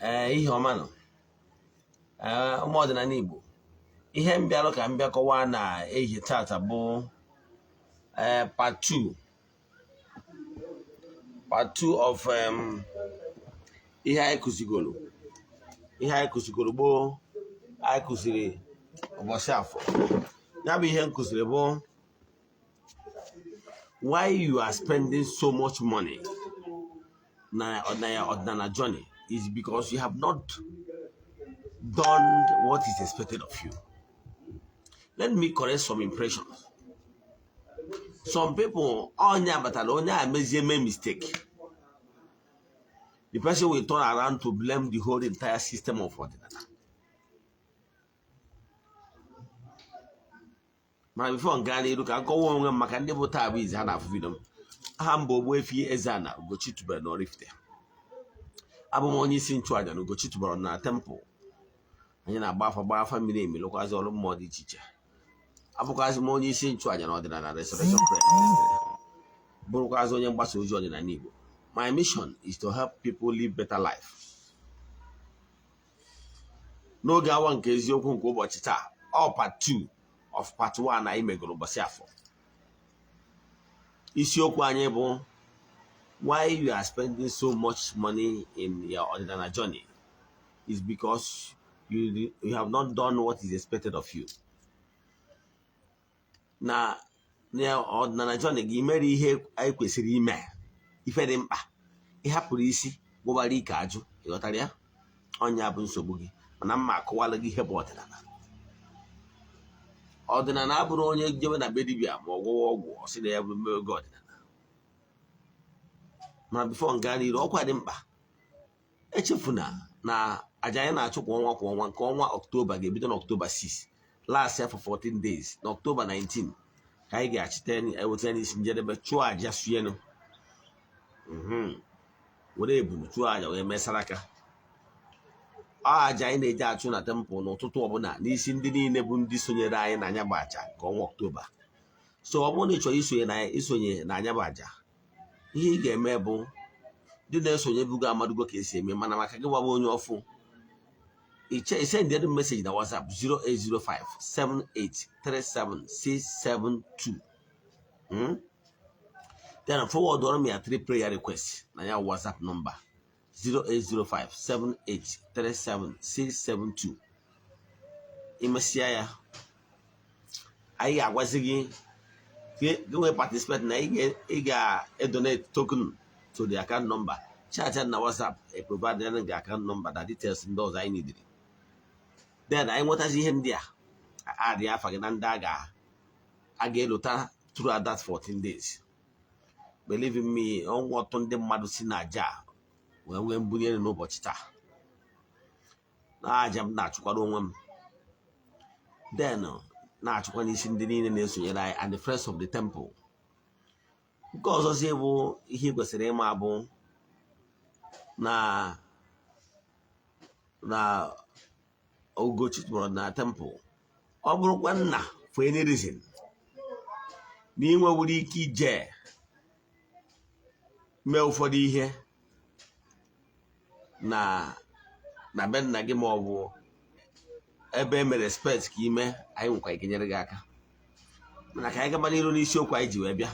ihe ọma nọ ụmụ ọdịnala Igbo ihe mbịalụ ka mbịa kọwaa na ehihie tata bụ part 2 of ihe anyị kụzigoro gboo anyị kụziri ụbọchị afọ ya bụ ihe nkụziri bụ why you are spending so much money na ọdịnala journey is because you have not done what is expected of you. Let me correct some impressions. Some people only make mistake. The person will turn around to blame the whole entire system of Odinana. Now before Ghana, look, I go on and Makande Botabi is an freedom. Ogbuefi EZE-ANA Ugochi tubelu oraifite. Abumoni sin chwaja no Ugochi tubelu na temple. Anyị na-agba afa mmiri emi lụkwazị ọrụ mmụọ dị iche iche. Abụkwazị m onye isi nchụaja na ọdịnala restoration prayer. Bụrụkwazị onye mgbasa ozi ọdịnala Igbo. My mission is to help people live better life. N'oge awa nke eziokwu nke ụbọchị taa, all part 2 of part 1 anyị megoro ụbọchị afọ. Isiokwu anyị bụ why you are spending so much money in your ọdịnala journey is because you have not done what is expected of you. Na ọdịnala journey gị mere ihe anyị kwesịrị ime ife dị mkpa ịhapụrụ isi gbụbara ike ajụ ịghọtara ya ọnya bụ nsogbu gị mana mma akọwala gị ihe bụ ọdịnala abụrụ onye jebe na be dibịa ma ọ gwọwa ọgwụ ọ sị na ya bụ oge ọdịnala mana bifo nga n'iru ọkwa dị mkpa echefuna na aja anyị na-achụ kwa ọnwa nke ọnwa Ọktoba ga-ebido na Ọktoba 6 last year for 14 days na Ọktoba 19 ka anyị ga-achite eweta n'isi njedebe chụọ aja suenu were ebunu chụọ aja wee mesara aka aja anyị na-eji achụ na tempụl n'ụtụtụ ọbụla n'isi ndị niile bụ ndị sonyere anyị na anya bụ aja nke ọnwa Ọktoba. So ọ bụrụ na ị chọrọ isonye na anya bụ aja ihe ị ga-eme bụ ndị na-esonye bugo amadugo ka esi eme mana maka gị gbaba onye ọfụ send the message na WhatsApp 08057837672. Then forward on me a 3 prayer requests na your WhatsApp number 08057837672. Imesia ya anyị agwazi gị we participate na ị ga-donate token to the account number. Chat na WhatsApp provide the account number that details ndị ọzọ anyị needed. Then anyị nwetazi ihe ndị a adị afa gị na ndị a ga-elota throughout that 14 days. Believe me, ọtụtụ ndị mmadụ si na aja wee nwee mbunye n'ụbọchị taa. Na aja m na-achụkwara onwe m. Then na-achụkwa n'isi ndị niile na-esonyere anyị and the friends of the temple. Nke ọzọzi bụ ihe kwesịrị ịma bụ na Ugochi tubelu na temple ọ bụrụkwa nna for any reason na inwewuru ike ije mee ụfọdụ ihe na be nna gị ma ọ bụ ebe emere respect ka ime anyị nwekwa ike nyere gị aka mana ka anyị gaba n'iru n'isiokwu anyị ji wee bịa.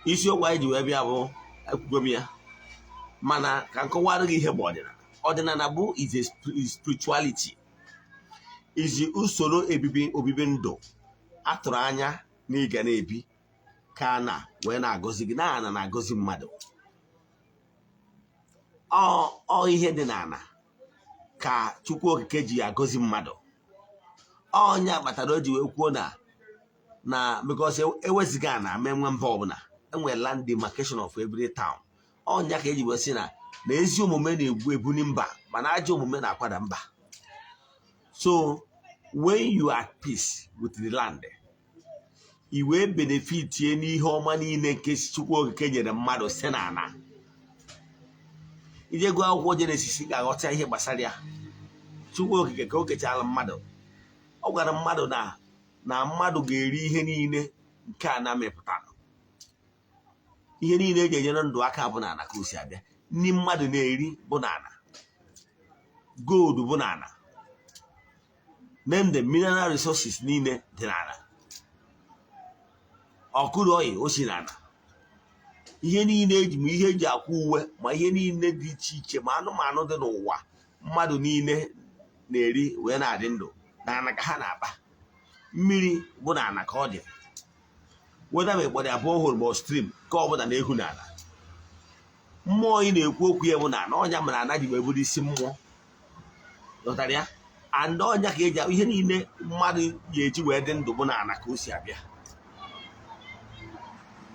Isiokwu anyị ji wee bịa bụ ekwugo m ya mana ka nkọwara gị ihe bụ ọdịnala. Ọdịnala bụ is spirituality, is usoro obibi ndụ atụrụ anya na ị ga na-ebi ka na wee na-agọzi gị na ana na-agọzi mmadụ. Ọ ihe dị n'ana ka Chukwu Okike ji agọzi mmadụ. Ọnya kpatara o ji wee kwuo na because eweziga ana ama enwe mba ọbụla enwe land demarcation of every town. Ọnya ka eji wee sị na ezi omume na-egbu ebuni mba mana ajọ omume na-akwada mba. So when you are at peace with the land, i wee benefit ye n'ihe ọma niile nke Chukwu Okike nyere mmadụ si n'ana. Ije gụọ akwụkwọ Jenesis ga-aghọta ihe gbasara ya. Chukwu Okike ka o kechara mmadụ ọ gwara mmadụ na mmadụ ga-eri ihe niile nke a na-amịpụtara. Ihe niile eji enyere ndụ aka bụ n'ana ka o si abịa. Nri mmadụ na-eri bụ n'ana. gold bụ n'ala. Name the mineral resources niile dị n'ala. Ọkụrụ oyi o si n'ala. Ihe niile eji ma ihe eji akwa uwe ma ihe niile dị iche iche ma anụmanụ dị n'ụwa mmadụ niile na-eri wee na-adị ndụ n'ala ka ha na-akpa. Mmiri bụ n'ala ka ọ dị. Whether ma ịkpọrọ ya borehole ma stream ka ọ bụla na-ehu n'ala. Mmụọ ị na-ekwu okwu ya bụ n'ala. Ọnya mere ana ji wee bụrụ isi mmụọ. Ghọtara ya? And ọnya ka eji ihe niile mmadụ ga-eji wee dị ndụ bụ n'ala ka o si abịa.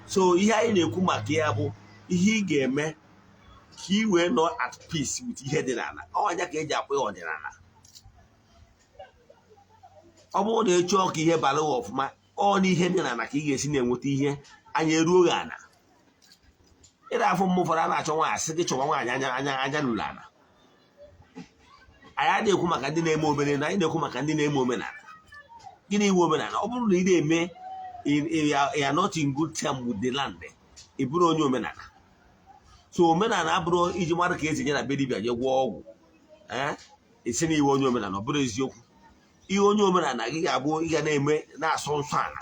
So ihe anyị na-ekwu maka ya bụ ihe ị ga-eme ka ị wee nọ at peace with ihe dị n'ala. Ọnya ka eji akpọ ya ọdịnala. Ọ bụrụ na echu ọka ihe bara ọfụma, ọ na ihe dị n'ala ka ị ga-esi na-enweta ihe anya eruo gị ana. Ịra afọ mma ụfọdụ a na-achọ nwaanyị asị gị chọwa nwaanyị anya lụrụ ala. Anyị adịghị ekwu maka ndị na-eme omenala, anyị na-ekwu maka ndị na-eme omenala. Gịnị iwu omenala? Ọ bụrụ na ị na-eme you are not in good term with the land, ị bụrụ onye omenala. So omenala abụrụ iji mmadụ ka esi nye na be dibịa je gwọọ ọgwụ. Esi na iwe onye omenala, ọ bụrụ eziokwu. Ihe onye omenala gị ga-abụ ị ga na-eme na-asọ nsọ ana.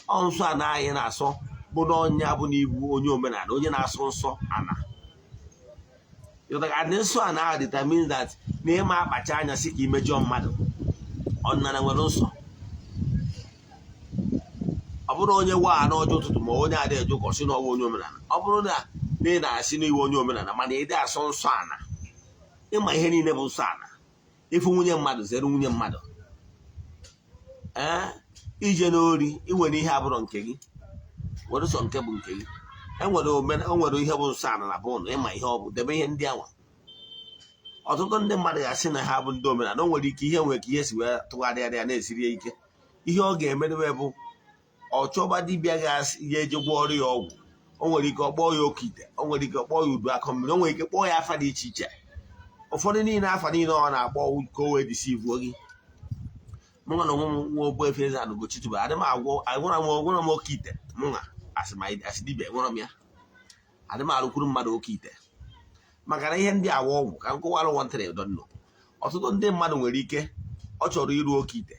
Ọ nsọ ana anyị na-asọ bụ na ọnya bụ na ibu onye omenala, onye na-asọ nsọ ana. Adị nsọ ana ahụ determines that na ịma akpacha anya si ka imejọ mmadụ. Ọdịnala nwere nsọ. Ọ bụrụ onye waa n'ọjọ ụtụtụ ma onye adịghị eje ụkọchị na ọwa onye omenala. Ọ bụrụ na ị na-asị n'iwe onye omenala mana ị dị asọ nsọ ana, ịma ihe niile bụ nsọ ana. Ịfụ nwunye mmadụ zere nwunye mmadụ. Ije n'ori inwere ihe abụrụ nke gị, were sọ nke bụ nke gị. Enwere ihe bụ nsọ ana na bụ ụnụ, ịma ihe ọ bụ, debe ihe ndị anwa. Ọtụtụ ndị mmadụ ga-asị na ha bụ ndị omenala. O nwere ike ihe nwere ka ihe si wee tụgharịa ya na-esiri ya ike. Ihe ọ ga-emedewe bụ ọ chọba dibịa ga-eje gwọọrọ ya ọgwụ. O nwere ike ọ kpọọ ya oke ite, o nwere ike ọ kpọọ ya udu akọ mmiri, o nwere ike kpọọ ya afa dị iche iche. Ụfọdụ niile afa niile ọ na-akpọ ka o wee disivuo gị. Mụnwa na onwe m nwa Ogbuefi EZE-ANA Ugochi tubelu adị m agwụra m oke ite. Mụnwa asị dibịa gwọrọ m ya. Adị m arụkwuru mmadụ oke ite maka na ihe ndị awa ọgwụ ka m kọwara nwantịrị dọnno. Ọtụtụ ndị mmadụ nwere ike ọ chọrọ iru oke ite,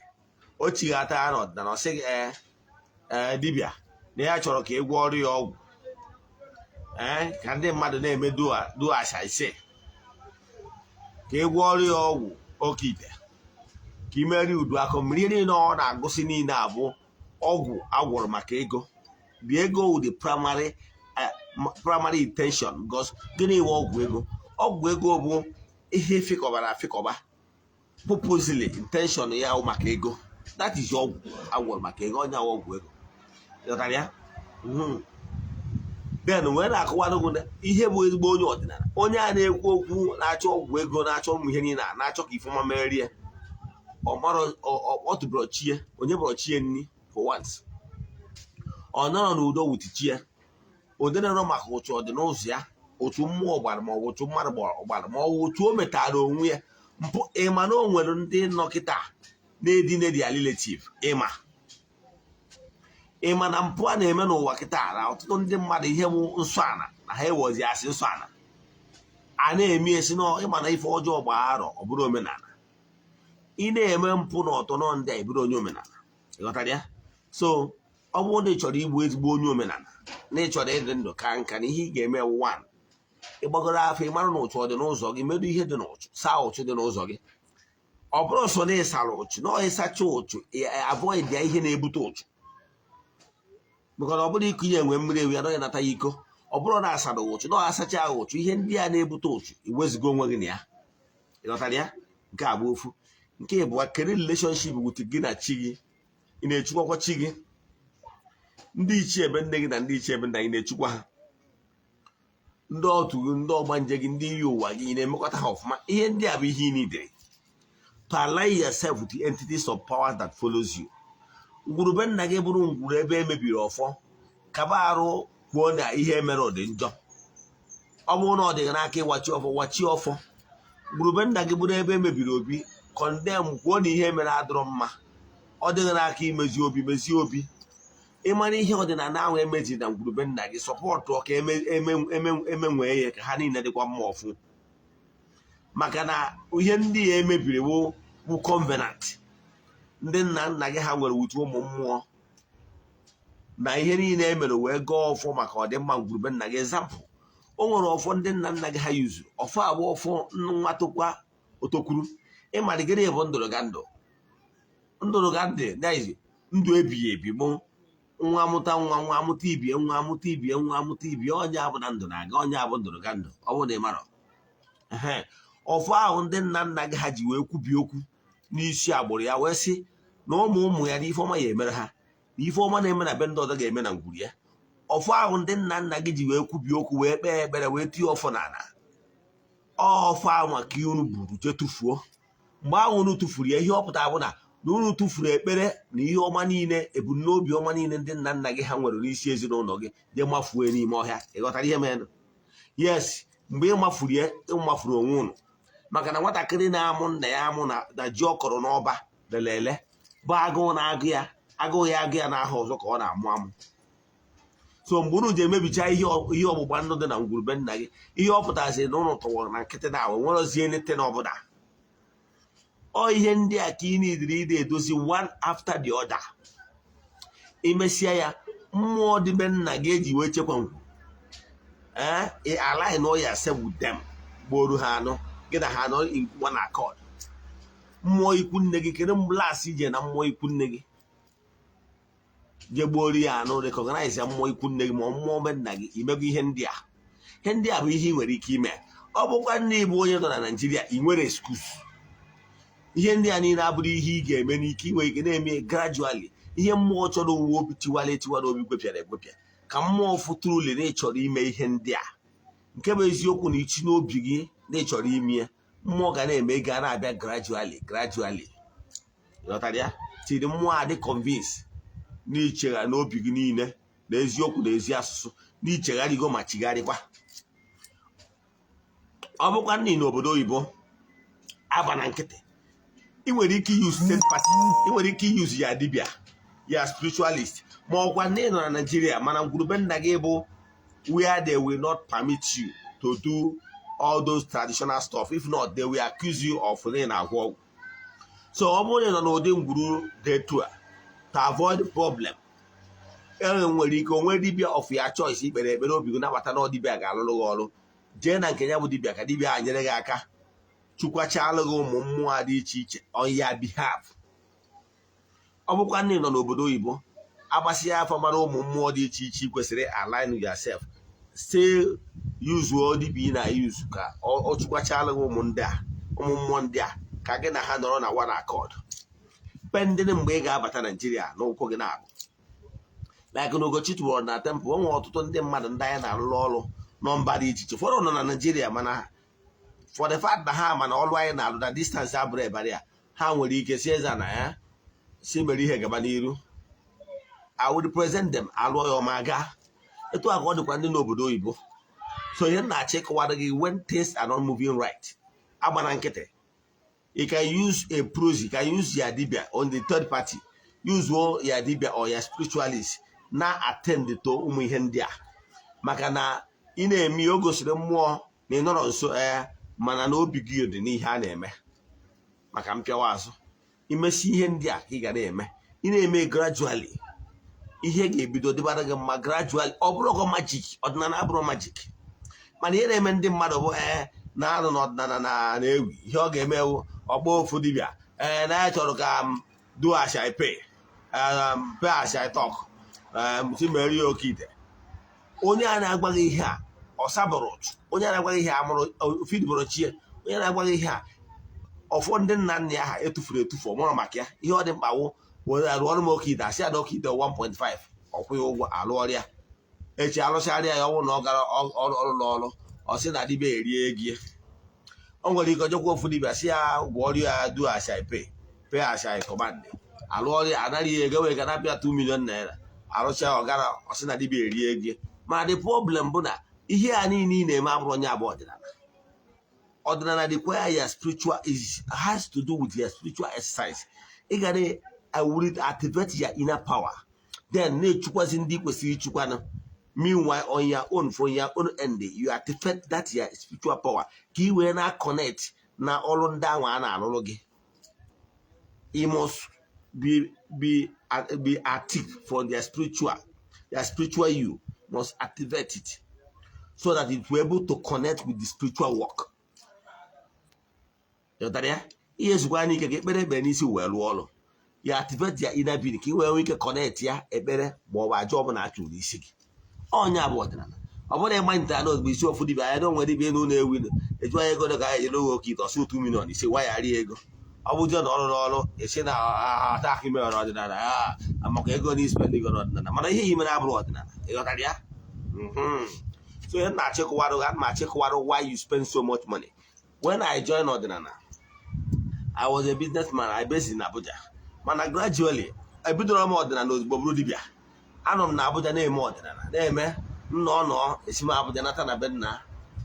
o chighata ya n'ọdịnala, ọ sị gị dibịa na ya chọrọ ka ị gwọọrọ ya ọgwụ. Ka ndị mmadụ na-eme duo acha ise ka ị gwọọrọ ya ọgwụ oke ite, ka ị meri udu akọ mmiri. Ihe niile ọ na-agụsị niile abụ ọgwụ agwọrọ maka ego. The ego with the primary intention, because gịnị iwe ọgwụ ego? Ọgwụ ego bụ ihe fịkọbara afịkọba, purposely intention ya maka ego. That is ọgwụ agwọrọ maka ego, onye ọgwụ ego. Ịghọtara ya? Then wee na-akọwara gị ihe bụ ezigbo onye ọdịnala, onye a na-ekwu okwu na-achọ ọgwụ ego, na-achọ ụmụ ihe niile, na-achọ ka ifeọma merie. Ọ tụbụrụ chie, onye bụrụ chie nri for once. Ọ nọrọ n'udo wuti chie. Ode na-anọ maka otu ọdịnụzọ ya, otu mmụọ gbara ma ọ bụ otu mmadụ gbara ma ọ bụ otu o metara onwe ya. Mpụ ịma na o nwere ndị nọkịta na-edine dia relative. Ịma na mpụ a na-eme n'ụwa kịta na ọtụtụ ndị mmadụ ihe bụ nsọ ana na ha ewozi asị nsọ ana a na-eme esi na ịma na ife ọjọọ gbaghara ọ bụrụ omenala. Ị na-eme mpụ na ọtọ nọ ndị a eburu onye omenala. Ịghọtara ya? So ọ bụrụ na ị chọrọ igbu ezigbo onye omenala, na ị chọrọ ịdị ndụ ka nka na ihe ị ga-eme one, ịgbagoro afọ ịmara na ụchụ ọ dị n'ụzọ gị, medu ihe dị n'ụchụ, saa ụchụ dị n'ụzọ gị. Ọ bụrụ so na ịsara ụchụ na ịsacha ụchụ, avoid ya ihe na-ebute ụchụ. Because ọ bụrụ ịkụ ihe enwe mmiri ewu ya na nata ya iko. Ọ bụrụ na asara ụchụ na asacha ahụ ụchụ, ihe ndị a na-ebute ụchụ iwezigo onwe gị na ya. Ịghọtara ya? Nke a bụ ofu. Nke ịbụwa, kedu relationship with gị na chi gị. Ị na-echukwakwa chi gị. Ndị ichie ebe nne gị na ndị ichie ebe nna gị na-echukwa ha. Ndị otu gị, ndị ọgbanje gị, ndị iyi ụwa gị, ị na-emekọta ha ọfụma. Ihe ndị a bụ ihe ị nidere to align yourself with the entities of power that follows you. Ngwurube nna gị bụrụ ngwuru ebe emebiri ọfọ, kaba arụ kwuo na ihe mere ọ dị njọ. Ọ bụrụ na ọ dịghị n'aka ịwachi ọfọ, wachi ọfọ. Ngwurube nna gị bụrụ ebe emebiri obi, condemn kwuo na ihe mere adịrọ mma. Ọ dịghị n'aka imezi obi, mezie obi. Ịmara ihe ọdịnala ahụ emezi na ngwurube nna gị, sọpọtụ ka emenwee ya ka ha niile dịkwa mma ọfụ. maka na ihe ndị ya emebiri bụ covenant ndị nna nna gị ha nwere wutu ụmụ mmụọ na ihe niile emere wee gaa ọfọ maka ọdịmma ngwurube nna gị. Example, o nwere ọfọ ndị nna nna gị ha yuzuru, ọfọ abụ ọfọ nwa tokwa otokwuru. Ịmaligịrị bụ ndụrụgandụ na-ezi ndụ ebighị ebi bụ nwa amụta nwa, nwa amụta ibie, nwa amụta ibie, nwa amụta ibie, onye abụ na ndụ na-aga, onye abụ ndụrụgandụ. Ọ bụ na ị mara ọfọ ahụ ndị nna nna gị ha ji wee kwubi okwu n'isi agbụrụ ya wee sị na ụmụ ya na ife ọma ya emere ha, na ife ọma na-eme na be ndị ọzọ ga-eme na ngwuru ya. Ọfọ ahụ ndị nna nna gị ji wee kwubi okwu wee kpee ekpere wee tie ọfọ n'ala. Ọfọ ahụ maka ihe unu buru jee tụfuo. Mgbe ahụ unu tụfuru ya, ihe ọ pụtara bụ na unu tụfuru ekpere na ihe ọma niile, ebumnobi ọma niile ndị nna nna gị ha nwere n'isi ezinụlọ gị jee mafue n'ime ọhịa. Ịghọtara ihe mere? Yes, mgbe ị mafuru ya, ịmafuru onwe unu. Maka na nwatakịrị na-amụ nna ya amụ na ji ọ kọrọ n'ọba lelele bụ agụụ na-agụ ya, agụụ ya n'aha ọzọ ka ọ na-amụ amụ. So mgbe unu ji emebicha ihe ọgbụgba ndụ dị na ngwurube nna gị, ihe ọ pụtasị na ụnụ tọwara na nkịtị na awe nwerozie nete na ọbụla. Ọ ihe ndị a ka ị na-ediri ide edozi one after the other. Imesịa ya, mmụọ dị be nna gị eji wee chekwa ngwu align all yourself with them, gboro ha anọ gị na ha anọ in one accord. Mmụọ ikwu nne gị kere mblas ije na mmụọ ikwu nne gị je gboro ya anọ, recognize ya mmụọ ikwu nne gị ma mmụọ be nna gị. Imego ihe ndị a. Ihe ndị a bụ ihe ị nwere ike ime. Ọ bụkwa nne ịbụ onye nọ na Naịjirịa, ị nwere excuse. Ihe ndị a niile abụrụ ihe ị ga-eme n'ike, inwe ike na-eme gradually. Ihe mmụọ chọrọ uwe obi tiwara obi gwepịara egwepịa ka mmụọ fụtụrụ ule na ịchọrọ ime ihe ndị a. Nke bụ eziokwu na ichi n'obi gị na ịchọrọ ime ya, mmụọ ga na-eme ga na-abịa gradually. Ghọtara ya? Tiri mmụọ adị convince n'ichegha n'obi gị niile na eziokwu na ezi asụsụ, n'ichegharịgo ma chigharịkwa. Ọ bụkwa nni n'obodo oyibo aba na nkịtị, ị nwere ike use third party, ị nwere ike use ya dibia, ya spiritualist, ma ọkwa na ị nọ na Nigeria mana ngwurube nna gị bụ where they will not permit you to do all those traditional stuff. If not, they will accuse you of na-agwọ ọgwụ. So ọ bụrụ na ị nọ n'ụdị ngwuru dị etu a, to avoid the problem, nwere ike onwe dibia of your choice ikpere ekpere obi gị nabata na dibia ga-alụrụ gị ọrụ. Jee na nke ya bụ dibia ka dibia a nyere gị aka chukwachala gị ụmụ mmụọ dị iche iche on your behalf. Ọ bụkwa nne nọ n'obodo oyibo, agbasịa afọ mara ụmụ mmụọ dị iche iche kwesịrị align yourself, stay use dibia na use ka ọ chukwachala gị ụmụ mmụọ ndị a ka gị na ha nọrọ na one accord. Pending mgbe ị ga-abata Naijiria n'ụkwụ gị na-abụ like na Ugochi tụbọrọ na temple. O nwere ọtụtụ ndị mmadụ ndị anyị na-arụrụ ọrụ nọmba dị iche iche. Ụfọdụ nọ na Naijiria mana for the fact na ha mana ọrụ anyị na-alụ na distance abụrụ ebara ya, ha nwere ike si eze na ya si mere ihe gaba n'iru. I would present them, alụọ ya ọma gaa. Etu a ka ọ dịkwa ndị n'obodo oyibo. So ihe na-achọ ịkọwara gị, when things are not moving right, agba na nkịtị. You can use a pros, you can use your dibia on the third party, use your dibia or your spiritualist na attend to ụmụ ihe ndị a. Maka na ị na-eme o gosiri mmụọ na ị nọrọ nso mana na obi gị dị n'ihe a na-eme. Maka mpịawa azụ, imesi ihe ndị a ka ị ga na-eme, ị na-eme gradually, ihe ga-ebido dịbara gị mma gradually. Ọ bụrụkwa magic, ọdịnala abụrụ magic. Mana ihe na-eme ndị mmadụ bụ na-anụ n'ọdịnala na-ewu ihe ọ ga-emewu ọgba ofu dibia na ya chọrọ ka do as I pay, pay as I talk, si mere ya oke ite. Onye a na-agbaghị ihe a ọsabụrụ ụtụ, onye a na-agbaghị ihe a mụrụ fidbụrụ chie, onye na-agbaghị ihe a ọfọ ndị nna nna ya ha etufuru etufu ọmụrụ maka ya. Ihe ọ dị mkpa wụ were arụọrụ m oke ite, asị ada oke ite 1.5 ọkwụghị ụgwọ alụọrụ ya. Echi alụsarịa ya ọnwụ na ọ gara ọrụ n'ọrụ, ọ sị na dibia erie ego. O nwere ike ọjọkwa ofu dibia si ya gwọọ ọrụ ya do as I pay as I command. Alụọrụ ya anaghị ego, wee ga na-abịa 2 million naira. Arụcha ọgara ọ sị na dibia erie ego. Ma the problem bụ na ihe a niile ị na-eme abụrụ onye abụ ọdịnala. Ọdịnala require your spiritual has to do with your spiritual exercise. Ị ga na activate your inner power, then na-echukwazi ndị kwesịrị ichukwana. Meanwhile, on your own, from your own end, you activate that your spiritual power. Ka i wee na connect na ọrụ ndị ahụ a na-arụrụ gị. You must be active for their spiritual you must activate it so that it will be able to connect with the spiritual work. You know, yes, one you can get better than easy well. You activate your inner being, we can connect ya a better more job and actually sick. On your water. I want to mind that not be so for the I don't want to be no with it's why I got a guy, you know, keep or so 2 million. He say, why are you? I would just all say now attacking me or that. I'm okay going to spend on I hear him and I brought you got that. So you're not check why you spend so much money. When I joined Odinana, I was a businessman. I based in Abuja. Man, I gradually I built on Odinana, Bobu Dibia. I don't know Abuja name Odinana. Name, no, it's my Abuja Natana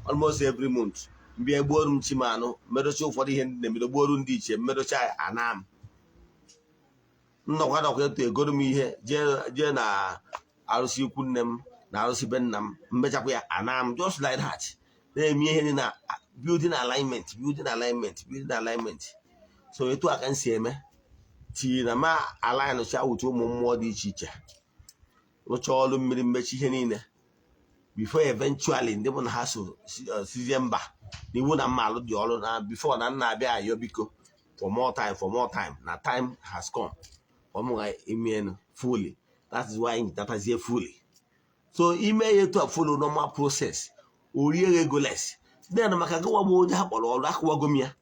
almost every month. Be a borum chimano, meadow for the end, the middle borum ditch, meadow chai, anam. No, I don't get go to me here, Jenna, I'll see you couldn't, now see Benham, Metaquia, anam, just like that. They mean building alignment. So it I can see me. Tina ma align the shout to more the teacher. Which all the million before eventually they won't hassle December. They wouldn't mallow the all before Nana Yobiko for more time. Now time has come. Immune fully. That's why that is here fully. So email to follow normal process or regulars. Then I can go about that or Aquagomia.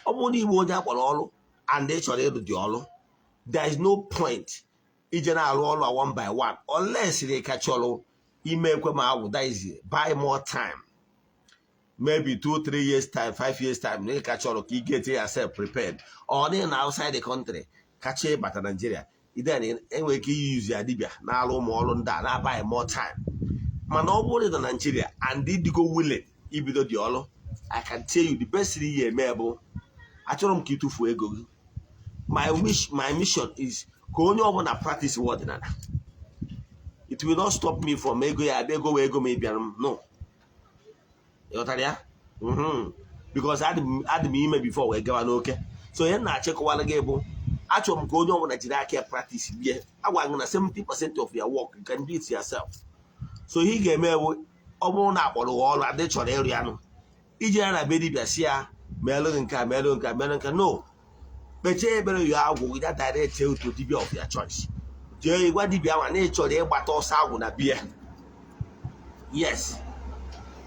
Only won't have all and they shall do the all. There is no point. Each and all one by one, unless they catch all. Email come out that is buy more time. Maybe 2-3 years time, 5 years time, they catch all you get yourself prepared. Or then outside the country, catch it but Nigeria. Then anyway, you use your dibia now more on that, now buy more time. Man, nobody in Nigeria and did go willing, if you do the all. I can tell you the best 3 year maybe. I told him to fuego. My mission is going over and practice Odinana. It will not stop me from ego maybe no. You know because I had me before we go okay. So here now check one again. Actually, I'm going over Nigeria care practice here. I want 70% of your work you can do it yourself. So he gave me na all at the area no. Ijana baby Basia, Melon no. But you are with that direct tail to the of your choice. Jay, what did you have nature? They but also want beer. Yes.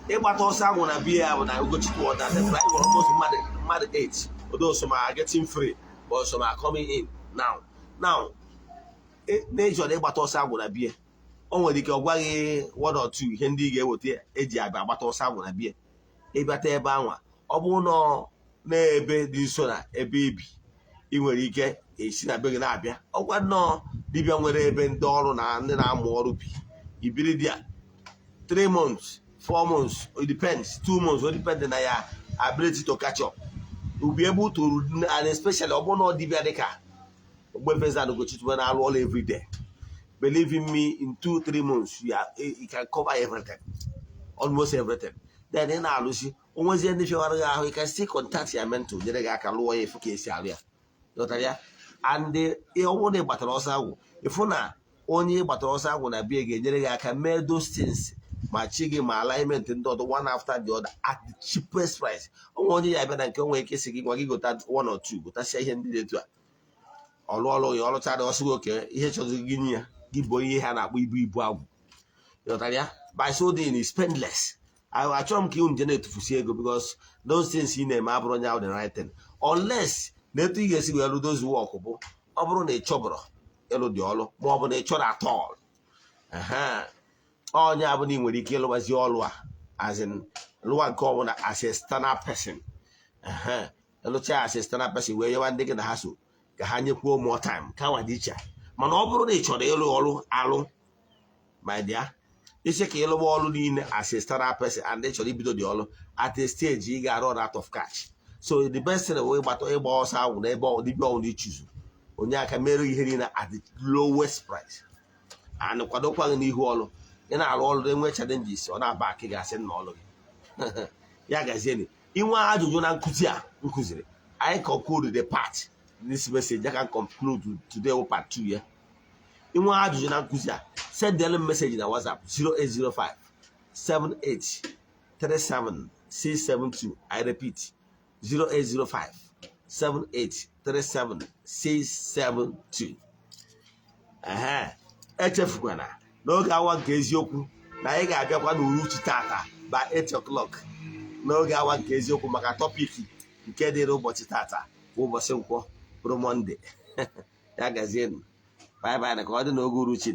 They but also want beer when I go to water. The price was almost mad 8. Although some are getting free, but some are coming in now. Nature they but also want beer. Only the Kawagi 1 or 2 Hindi gave with the edge but also want beer. Ebate Bawa, Obono, Nebe, Disona, a baby. I nwere ike esi na be gị na-abịa ọkwa nnọọ dibịa nwere ebe ndị ọrụ na ndị na-amụ ọrụ bi ibiri dia 3 months 4 months it depends 2 months it depends na ya ability to catch up will be able to and especially ọbụna dibịa dịka Ogbuefi EZE-ANA Ugochi na-arụ ọrụ every day. Believe in me, in 2-3 months you can cover everything, almost everything. Then in Alusi, almost the end of you can still contact your mentor. Then I can lower if you can. And the only battle also if una only battle also gonna be again, I can make those things my chicken, my alignment, and the one after the other at the cheapest price. Only I can come away kissing go that 1 or 2, but I say him did it. All you all tried also okay. He has to give boy hand we be wow. By so doing is spendless. I try to kill generate to Fusiego because those things in them are brought out the right thing. Unless Netty gets you those who walk over a chobro, yellow diolo, more than a chod at all. All you have when you kill was your as in Luan common as a stand-up person. A little as a stand-up person where you want to get the hassle. Kahanya poor more time. Kawadicha. Man over nature, the yellow alo, my dear. This is a yellow wall in as a stand-up person and they should be the yellow at the stage you got all out of cash. So the best in the way, but a boss out with a ball, the only choose. Onya can marry Helena at the lowest price. And the Quadopa in the hall, and I'll all them challenges on our back, I said, no. Yagazini. inwe ajụjụ na nkụzi a nkụziri I conclude the part this message I can conclude today part 2 ya inwe ajụjụ na nkụzi a send them message na WhatsApp 0805 7837672 I repeat 0805 7837672 echefukwana n'oge awa nke eziokwu na anyị ga-abịakwa n'uruchi tata by 8 o'clock n'oge awa nke eziokwu maka tọpiki nke dịrị ụbọchị tata ụbọchị nkwọ bụrụ Mọnde ya gazienụ bye bye na ka ọ dị n'oge uruchi